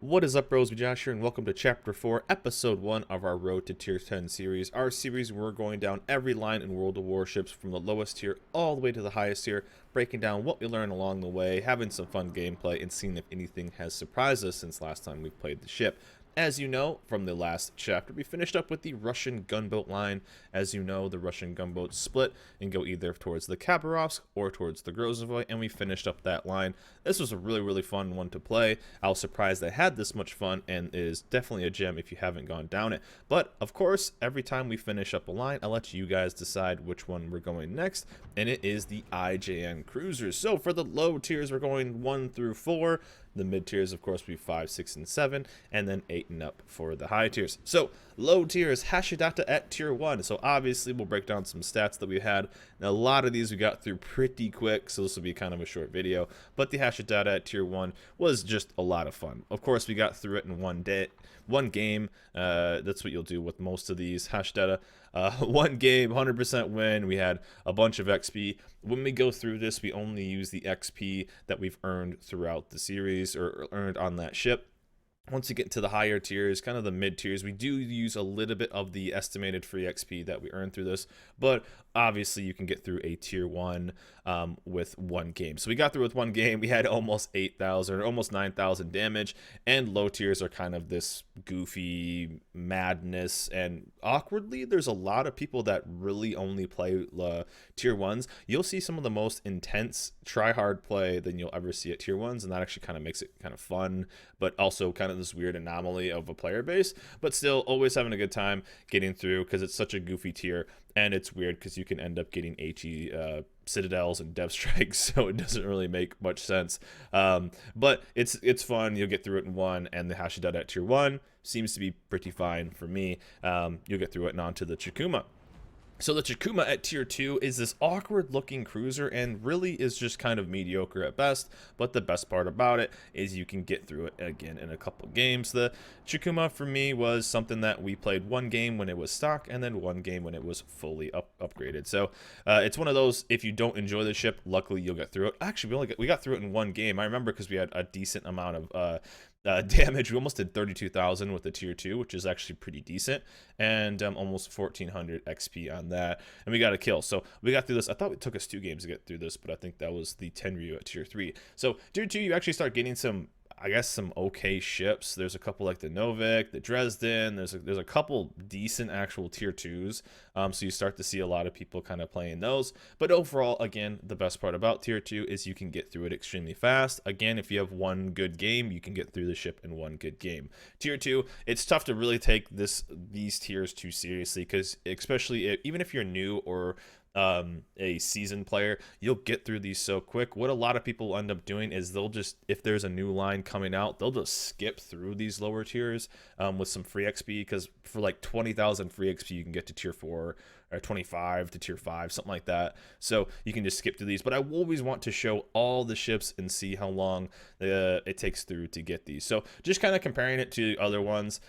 What is up, bros? Josh here, and welcome to Chapter 4, Episode 1 of our Road to Tier 10 series. Our series, we're going down every line in World of Warships from the lowest tier all the way to the highest tier, breaking down what we learned along the way, having some fun gameplay, and seeing if anything has surprised us since last time we played the ship. As you know, from the last chapter, we finished up with the Russian gunboat line. As you know, the Russian gunboats split and go either towards the Khabarovsk or towards the Grozavoy, and we finished up that line. This was a really fun one to play. I was surprised I had this much fun, and it is definitely a gem if you haven't gone down it. But, of course, every time we finish up a line, I'll let you guys decide which one we're going next, and it is the IJN cruisers. So, for the low tiers, we're going 1 through 4. The mid tiers, of course, will be 5, 6, and 7, and then 8 and up for the high tiers. So, low tiers, Hashidata at tier 1. So, obviously, we'll break down some stats that we had. Now, a lot of these we got through pretty quick, so this will be kind of a short video. But the Hashidata at tier 1 was just a lot of fun. Of course, we got through it in one game. That's what you'll do with most of these Hashidata. One game, 100% win. We had a bunch of XP. When we go through this, we only use the XP that we've earned throughout the series or earned on that ship. Once you get to the higher tiers, kind of the mid tiers, we do use a little bit of the estimated free XP that we earn through this, but obviously you can get through a tier 1 with one game. So we got through with one game. We had almost 8,000 or almost 9,000 damage, and low tiers are kind of this goofy madness, and awkwardly there's a lot of people that really only play tier 1s. You'll see some of the most intense try hard play than you'll ever see at tier 1s, and that actually kind of makes it kind of fun, but also kind of this weird anomaly of a player base, but still always having a good time getting through because it's such a goofy tier. And it's weird because you can end up getting HE citadels and dev strikes, so it doesn't really make much sense. But it's fun. You'll get through it in one, and the Hashidata at tier 1 seems to be pretty fine for me. You'll get through it and onto the Chikuma. So the Chikuma at tier 2 is this awkward looking cruiser and really is just kind of mediocre at best, but the best part about it is you can get through it again in a couple games. The Chikuma for me was something that we played one game when it was stock and then one game when it was fully upgraded. So it's one of those, if you don't enjoy the ship, luckily you'll get through it. Actually, we got through it in one game. I remember because we had a decent amount of damage. We almost did 32,000 with the tier 2, which is actually pretty decent, and almost 1,400 XP on that, and we got a kill. So we got through this. I thought it took us 2 games to get through this, but I think that was the Tenryu at tier 3. So tier 2, you actually start getting some, I guess, some okay ships. There's a couple like the Novik, the Dresden. There's a couple decent actual tier 2s. So you start to see a lot of people kind of playing those. But overall, again, the best part about tier 2 is you can get through it extremely fast. Again, if you have one good game, you can get through the ship in one good game. Tier 2, it's tough to really take these tiers too seriously because especially even if you're new or a seasoned player, you'll get through these so quick. What a lot of people end up doing is they'll just, if there's a new line coming out, they'll just skip through these lower tiers with some free XP, because for like 20,000 free XP you can get to tier 4 or 25 to tier 5, something like that. So you can just skip through these, but I always want to show all the ships and see how long it takes through to get these. So just kind of comparing it to other ones,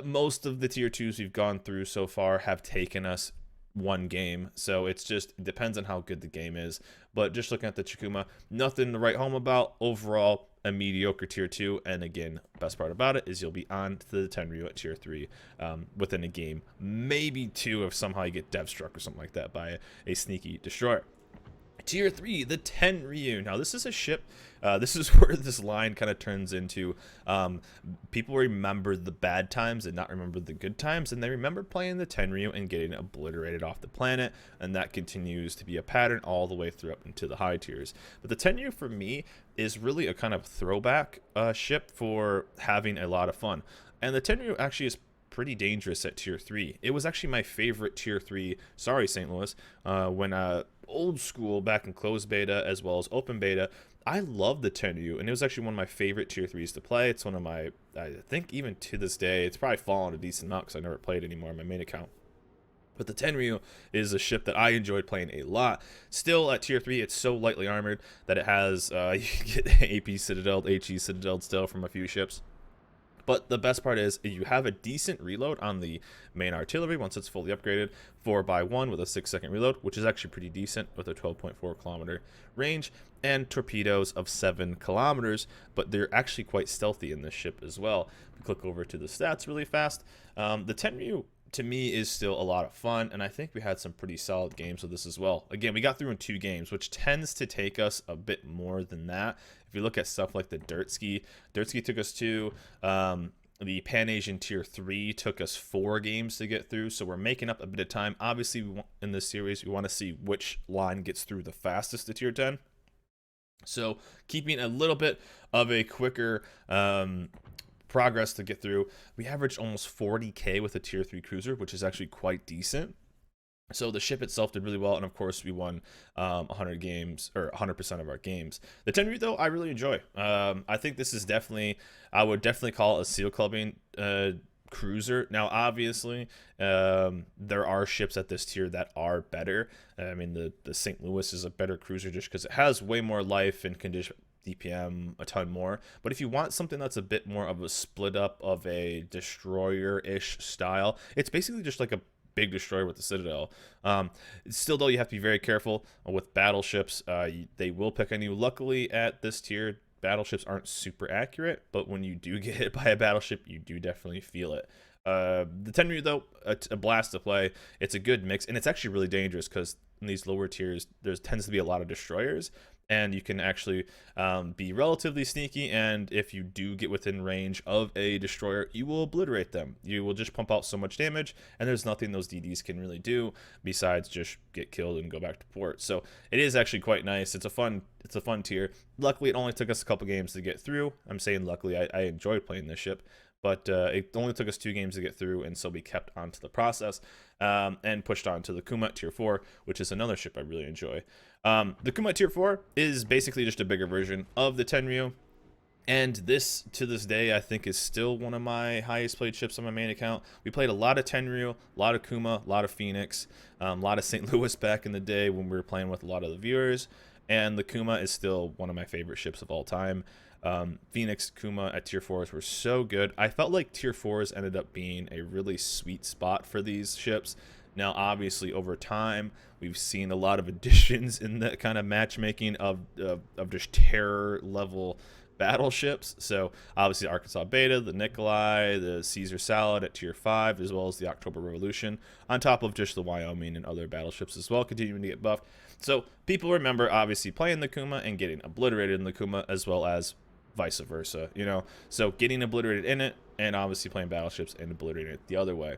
most of the tier 2s we've gone through so far have taken us one game, so it depends on how good the game is. But just looking at the Chikuma, nothing to write home about. Overall, a mediocre tier 2, and again, best part about it is you'll be on to the Tenryu at tier 3 within a game, maybe 2 if somehow you get dev struck or something like that by a sneaky destroyer. Tier 3, the Tenryu. Now, this is a ship, this is where this line kind of turns into people remember the bad times and not remember the good times, and they remember playing the Tenryu and getting obliterated off the planet, and that continues to be a pattern all the way through up into the high tiers. But the Tenryu, for me, is really a kind of throwback ship for having a lot of fun, and the Tenryu actually is pretty dangerous at tier 3. It was actually my favorite tier 3, sorry St. Louis, when old school back in closed beta as well as open beta. I love the Tenryu, and it was actually one of my favorite tier 3s to play. It's one of my, I think even to this day, it's probably fallen a decent amount because I never played anymore on my main account. But the Tenryu is a ship that I enjoyed playing a lot. Still at tier 3, it's so lightly armored that it has, you can get AP Citadel, HE Citadel still from a few ships. But the best part is you have a decent reload on the main artillery once it's fully upgraded, 4x1 with a 6-second reload, which is actually pretty decent with a 12.4 kilometer range, and torpedoes of 7 kilometers, but they're actually quite stealthy in this ship as well. We click over to the stats really fast. The Tenryu to me is still a lot of fun, and I think we had some pretty solid games with this as well. Again, we got through in 2 games, which tends to take us a bit more than that. If you look at stuff like the Dirt Ski took us to the Pan Asian Tier 3 took us 4 games to get through, so we're making up a bit of time. Obviously, in this series, we want to see which line gets through the fastest to Tier 10. So keeping a little bit of a quicker progress to get through. We averaged almost 40k with a Tier 3 cruiser, which is actually quite decent. So the ship itself did really well, and of course we won 100 games, or 100% of our games. The Tenryu, though, I really enjoy. I think this is I would definitely call it a seal clubbing cruiser. Now, obviously, there are ships at this tier that are better. I mean, the St. Louis is a better cruiser just because it has way more life and condition. DPM a ton more, but if you want something that's a bit more of a split up of a destroyer-ish style, it's basically just like a big destroyer with the Citadel. Still, though, you have to be very careful with battleships. They will pick on you. Luckily, at this tier, battleships aren't super accurate, but when you do get hit by a battleship, you do definitely feel it. The Tenryu, though, a blast to play. It's a good mix, and it's actually really dangerous because in these lower tiers, there tends to be a lot of destroyers, and you can actually be relatively sneaky, and if you do get within range of a destroyer, you will obliterate them. You will just pump out so much damage, and there's nothing those DDs can really do besides just get killed and go back to port. So it is actually quite nice. It's a fun tier. Luckily, it only took us a couple games to get through. I'm saying luckily. I enjoyed playing this ship, but it only took us 2 games to get through, and so we kept on to the process and pushed on to the Kuma Tier 4, which is another ship I really enjoy. The Kuma Tier 4 is basically just a bigger version of the Tenryu, and this, to this day, I think is still one of my highest played ships on my main account. We played a lot of Tenryu, a lot of Kuma, a lot of Phoenix, a lot of St. Louis back in the day when we were playing with a lot of the viewers, and the Kuma is still one of my favorite ships of all time. Phoenix, Kuma at Tier 4s were so good. I felt like Tier 4s ended up being a really sweet spot for these ships. Now, obviously, over time, we've seen a lot of additions in the kind of matchmaking of just terror level battleships. So, obviously, Arkansas Beta, the Nikolai, the Caesar Salad at Tier 5, as well as the October Revolution, on top of just the Wyoming and other battleships as well, continuing to get buffed. So, people remember, obviously, playing the Kuma and getting obliterated in the Kuma, as well as vice versa, you know? So, getting obliterated in it, and obviously playing battleships and obliterating it the other way.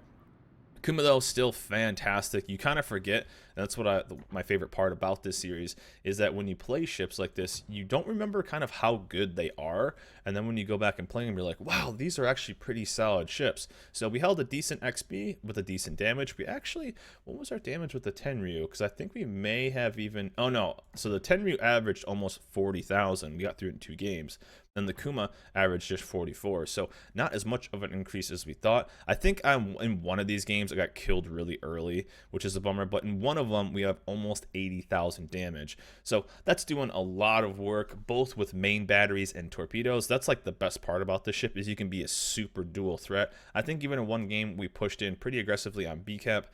Kuma, though, still fantastic. You kind of forget, and that's what my favorite part about this series is that when you play ships like this, you don't remember kind of how good they are, and then when you go back and play them, you're like, wow, these are actually pretty solid ships. So we held a decent XP with a decent damage. We actually, what was our damage with the Tenryu? Because I think we may have even, oh no, so the Tenryu averaged almost 40,000. We got through it in 2 games. And the Kuma averaged just 44, so not as much of an increase as we thought. I think in one of these games I got killed really early, which is a bummer, but in one of them we have almost 80,000 damage. So that's doing a lot of work, both with main batteries and torpedoes. That's like the best part about this ship is you can be a super dual threat. I think even in one game we pushed in pretty aggressively on BCAP,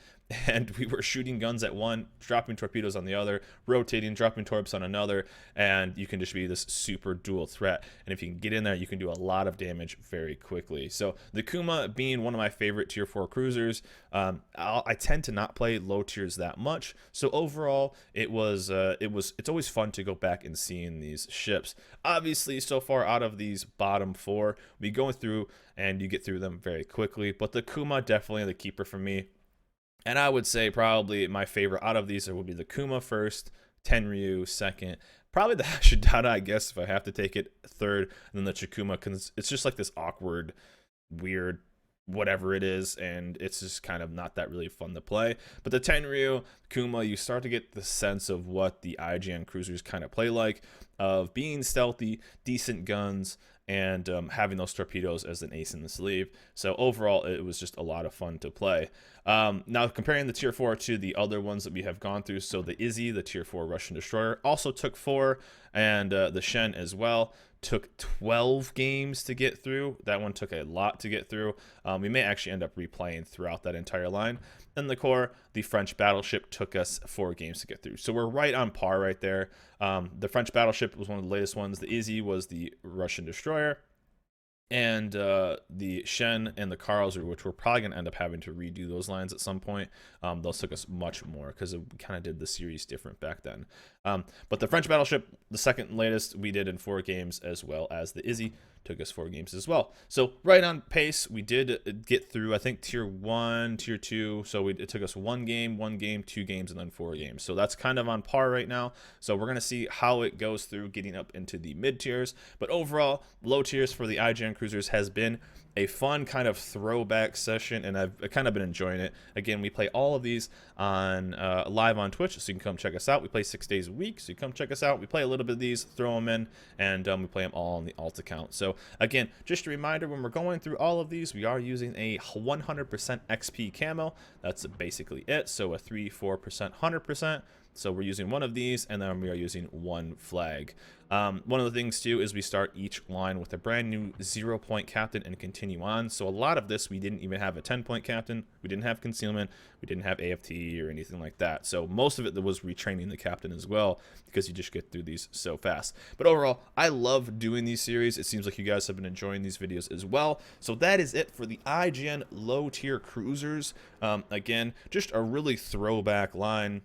and we were shooting guns at one, dropping torpedoes on the other, rotating, dropping torps on another, and you can just be this super dual threat. And if you can get in there, you can do a lot of damage very quickly. So the Kuma being one of my favorite Tier 4 cruisers, I tend to not play low tiers that much. So overall, it's always fun to go back and seeing these ships. Obviously, so far out of these bottom 4, we go through and you get through them very quickly. But the Kuma definitely the keeper for me. And I would say probably my favorite out of these would be the Kuma first, Tenryu second, probably the Hashidata, I guess, if I have to take it, third, and then the Chikuma, because it's just like this awkward, weird, whatever it is, and it's just kind of not that really fun to play. But the Tenryu, Kuma, you start to get the sense of what the IGN cruisers kind of play like, of being stealthy, decent guns, and having those torpedoes as an ace in the sleeve. So overall, it was just a lot of fun to play. Now, comparing the Tier 4 to the other ones that we have gone through, so the Izzy, the Tier 4 Russian destroyer, also took 4, and the Shen as well took 12 games to get through. That one took a lot to get through. We may actually end up replaying throughout that entire line. And the core, the French battleship, took us 4 games to get through. So we're right on par right there. The French battleship was one of the latest ones. The Izzy was the Russian destroyer. And the Shen and the Karlsruhe, which we're probably going to end up having to redo those lines at some point. Those took us much more because we kind of did the series different back then. But the French battleship, the second latest, we did in 4 games, as well as the Izzy took us 4 games as well. So right on pace. We did get through, I think, tier 1, tier 2. So it took us 1 game, 2 games, and then 4 games. So that's kind of on par right now. So we're going to see how it goes through getting up into the mid tiers. But overall, low tiers for the IGN cruisers has been a fun kind of throwback session, and I've kind of been enjoying it. Again, we play all of these on live on Twitch, so you can come check us out. We play 6 days a week, so you come check us out. We play a little bit of these, throw them in, and we play them all on the alt account. So again, just a reminder, when we're going through all of these, we are using a 100% XP camo. That's basically it. So a 3-4%, 100%. So we're using one of these, and then we are using 1 flag. One of the things too is we start each line with a brand new 0-point captain and continue on. So a lot of this, we didn't even have a 10-point captain. We didn't have concealment. We didn't have AFT or anything like that. So most of it was retraining the captain as well, because you just get through these so fast. But overall, I love doing these series. It seems like you guys have been enjoying these videos as well. So that is it for the IGN low tier cruisers. Again, just a really throwback line.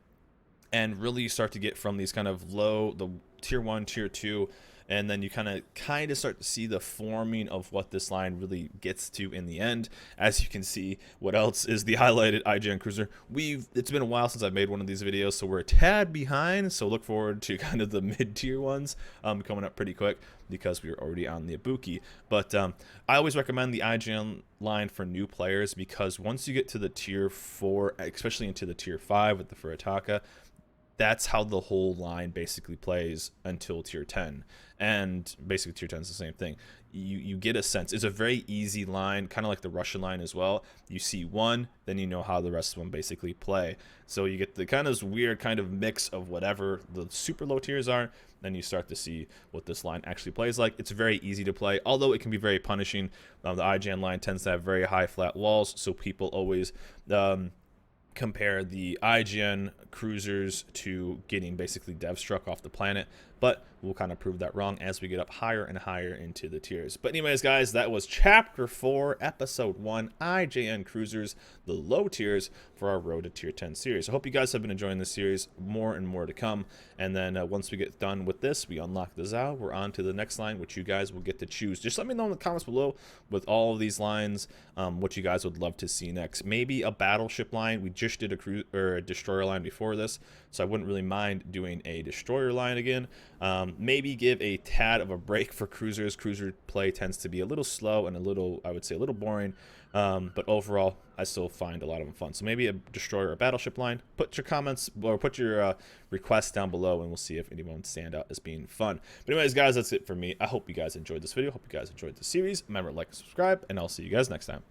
And really start to get from these kind of low, the tier 1, tier 2, and then you kind of start to see the forming of what this line really gets to in the end. As you can see, what else is the highlighted IGN cruiser? It's been a while since I've made one of these videos, so we're a tad behind. So look forward to kind of the mid-tier ones coming up pretty quick, because we were already on the Ibuki. But I always recommend the IGN line for new players, because once you get to the tier 4, especially into the tier 5 with the Furitaka, that's how the whole line basically plays until tier 10. And basically tier 10 is the same thing. You get a sense. It's a very easy line, kind of like the Russian line as well. You see one, then you know how the rest of them basically play. So you get the kind of weird kind of mix of whatever the super low tiers are. Then you start to see what this line actually plays like. It's very easy to play, although it can be very punishing. The IGN line tends to have very high flat walls, so people always compare the IGN cruisers to getting basically dev struck off the planet, but we'll kind of prove that wrong as we get up higher and higher into the tiers. But anyways, guys, that was chapter 4 episode 1, IGN cruisers, the low tiers for our road to tier 10 series. I hope you guys have been enjoying this series. More and more to come, and then once we get done with this, we unlock the Zao. We're on to the next line, which you guys will get to choose. Just let me know in the comments below with all of these lines what you guys would love to see next. Maybe a battleship line. We just did a destroyer line before this, so I wouldn't really mind doing a destroyer line again. Maybe give a tad of a break for cruisers. Cruiser play tends to be a little slow and a little, I would say, a little boring. But overall, I still find a lot of them fun. So maybe a destroyer or battleship line. Put your comments or put your requests down below, and we'll see if anyone stand out as being fun. But anyways, guys, that's it for me. I hope you guys enjoyed this video. Hope you guys enjoyed the series. Remember to like and subscribe, and I'll see you guys next time.